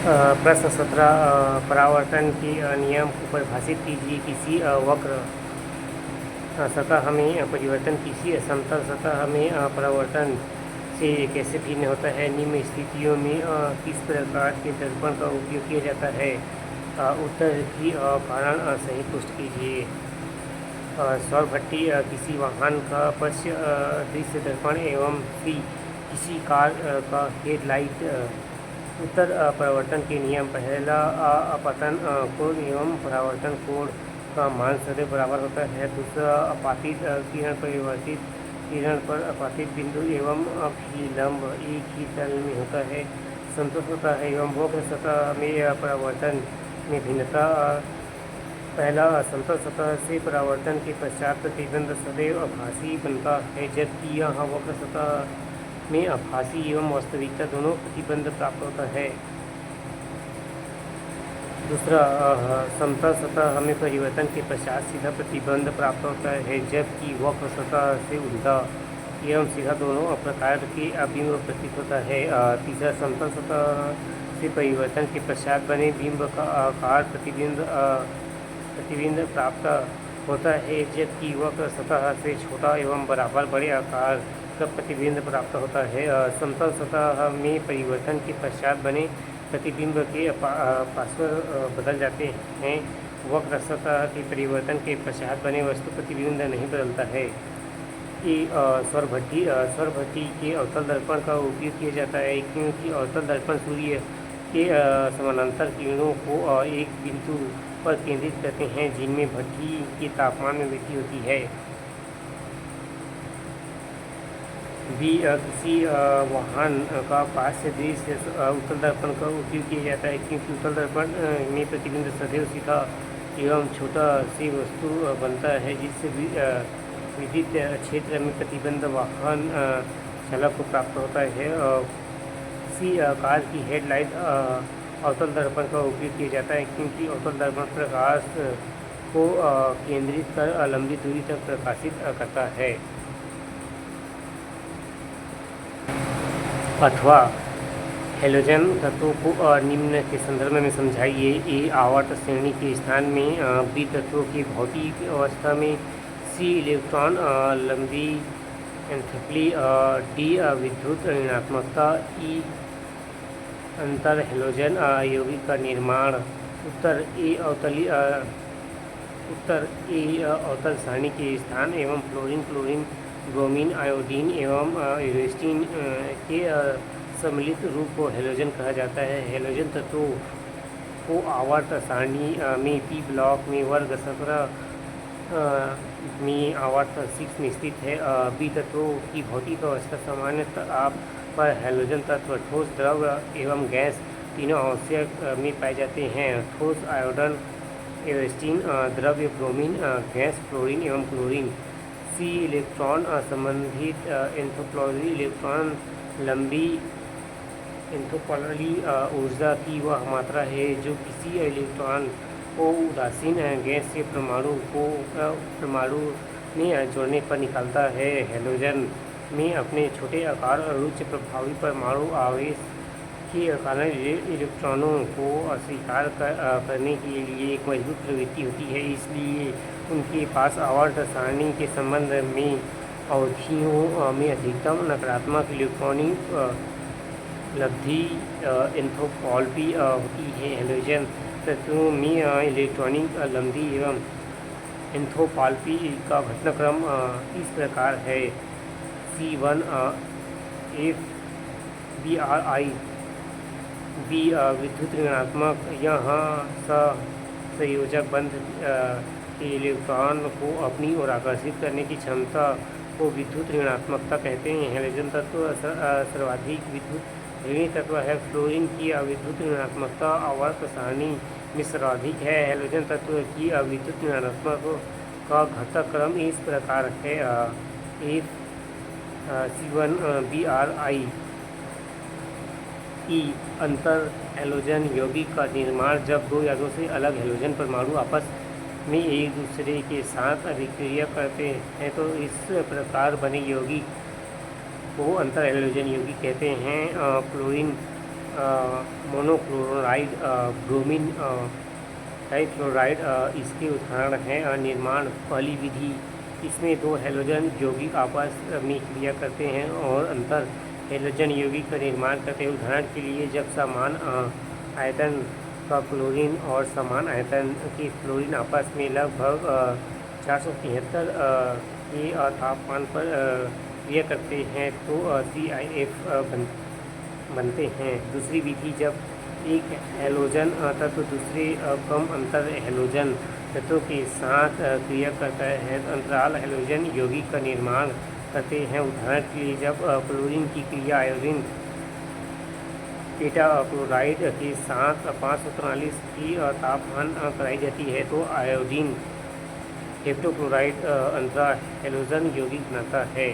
प्रश्न 17 परावर्तन के नियम को परिभाषित कीजिए। किसी वक्र सतह में परिवर्तन किसी समतल सतह में परावर्तन से कैसे भिन्न होता है? निम्न स्थितियों में किस प्रकार के दर्पण का उपयोग किया जाता है? उत्तर की कारण सही पुष्ट कीजिए। सौर भट्टी किसी वाहन का पश्च दृश्य दर्पण एवं किसी कार का हेडलाइट। उत्तर परावर्तन के नियम। पहला, अपतन कोण एवं परावर्तन कोण का मान सदैव बराबर होता है। दूसरा, आपातित किरण परिवर्तित किरण पर आपातित बिंदु एवं अभिलंब एक ही तल में होता है, संतुष्ट होता है एवं वक्र सतह में परावर्तन में भिन्नता। पहला, समतल सतह से परावर्तन के पश्चात प्रतिबिंब सदैव आभासी बनता है, जबकि यहाँ वक्र सतह में आभासी एवं वास्तविकता दोनों प्रतिबंध प्राप्त होता है। दूसरा, समतल सतह में परिवर्तन के पश्चात सीधा प्रतिबंध प्राप्त होता है, जबकि वक्र सतह से उल्टा एवं सीधा दोनों प्रकार के बिंब प्रतीत होता है। तीसरा, समतल सतह से परिवर्तन के पश्चात बने बिंब का आकार प्रतिबिंब प्राप्त होता है, जबकि वक्र सतह से छोटा एवं बराबर बड़े आकार का प्रतिबिंब प्राप्त होता है। समतल सतह में परिवर्तन के पश्चात बने प्रतिबिंब के पार्श्व बदल जाते हैं। वक्र सतह के परिवर्तन के पश्चात बने वस्तु प्रतिबिंब नहीं बदलता है। सौर भट्टी के अवतल दर्पण का उपयोग किया जाता है, क्योंकि अवतल दर्पण सूर्य के समानांतर किरणों को एक बिंदु पर केंद्रित करते हैं, जिनमें भट्टी के तापमान में वृद्धि होती है। किसी वाहन का पार्श्व दृश्य उत्तल दर्पण का उपयोग किया जाता है, क्योंकि उत्तल दर्पण में प्रतिबिंब सदैव सीधा एवं छोटा सी वस्तु बनता है, जिससे विद्युत क्षेत्र में प्रतिबंध वाहन चालक को प्राप्त होता है। किसी कार की हेडलाइट अवतल दर्पण का उपयोग किया जाता है, क्योंकि अवतल दर्पण प्रकाश को केंद्रित कर लंबी दूरी तक प्रकाशित करता है। अथवा हेलोजन तत्वों को निम्न के संदर्भ में समझाइए। ए, आवर्त श्रेणी के स्थान में बी तत्वों की भौतिक अवस्था में, सी इलेक्ट्रॉन लंबी एंथैल्पी, डी विद्युत ऋणात्मकता, ई अंतर हेलोजन यौगिक का निर्माण। उत्तर ए अवतल सारणी के स्थान एवं फ्लोरीन ब्रोमीन आयोडीन एवं यूरेस्टीन के सम्मिलित रूप को हेलोजन कहा जाता है। हेलोजन तत्वों को आवर्त सारणी में पी ब्लॉक में वर्ग 17 में आवर्त 6 में स्थित है। बी तत्वों की भौतिक अवस्था सामान्य ताप पर हेलोजन तत्व ठोस, द्रव एवं गैस तीनों आवश्यक में पाए जाते हैं। ठोस आयोडन यूरेस्टीन, द्रव्य ब्रोमीन, गैस फ्लोरीन एवं क्लोरीन। सी, इलेक्ट्रॉन संबंधित एंथोपोलरी इलेक्ट्रॉन लंबी एंथोपोलरी ऊर्जा की वह मात्रा है जो किसी इलेक्ट्रॉन को उदासीन गैस से परमाणु में जोड़ने पर निकालता है। हेलोजन में अपने छोटे आकार और उच्च प्रभावी परमाणु आवेश के कारण इलेक्ट्रॉनों को अस्वीकार करने के लिए एक मजबूत प्रवृत्ति होती है, इसलिए उनके पास आवर्त सारणी के संबंध में अवधियों में अधिकतम नकारात्मक इलेक्ट्रॉनिक लब्धि एंथोपोलपी होती है। हेलोजन तत्वों में इलेक्ट्रॉनिक लब्धि एवं एंथोपोलपी का घटनाक्रम इस प्रकार है। C1 FBrI, बी विद्युत ऋणात्मक, यहाँ संयोजक बंध के इलेक्ट्रॉन को अपनी ओर आकर्षित करने की क्षमता को विद्युत ऋणात्मकता कहते हैं। हेलोजन तत्व सर्वाधिक विद्युत ऋणी तत्व है। फ्लोरीन की विद्युत ऋणात्मकता आवर्त सारणी में सर्वाधिक है। हेलोजन तत्व की विद्युत ऋणात्मक का घटक्रम इस प्रकार है। C1Bri। ई, अंतर हेलोजन यौगिक का निर्माण, जब दो या दो से अलग हेलोजन परमाणु आपस में एक दूसरे के साथ अभिक्रिया करते हैं तो इस प्रकार बने यौगिक को अंतर हेलोजन यौगिक कहते हैं। फ्लोरीन मोनोक्लोराइड, ब्रोमीन डाइफ्लोराइड इसके उदाहरण हैं। निर्माण पहली विधि, इसमें दो हैलोजन यौगिक आपस में क्रिया करते हैं और अंतर हैलोजन यौगिक का निर्माण करते हैं। उदाहरण के लिए, जब समान आयतन का क्लोरीन और समान आयतन के फ्लोरीन आपस में लगभग 473 के तापमान पर क्रिया करते हैं तो CIF बनते हैं। दूसरी विधि, जब एक हैलोजन तत्व दूसरे कम अंतर हैलोजन तत्वों के साथ क्रिया करता है तो अंतराल हैलोजन यौगिक का निर्माण करते हैं। उदाहरण के लिए, जब क्लोरीन की क्रिया आयोडीन पेटा क्लोराइड के साथ 543 की तापमान कराई जाती है तो आयोडीन हेप्टोक्लोराइड अंतरा हैलोजन यौगिक बनाता है।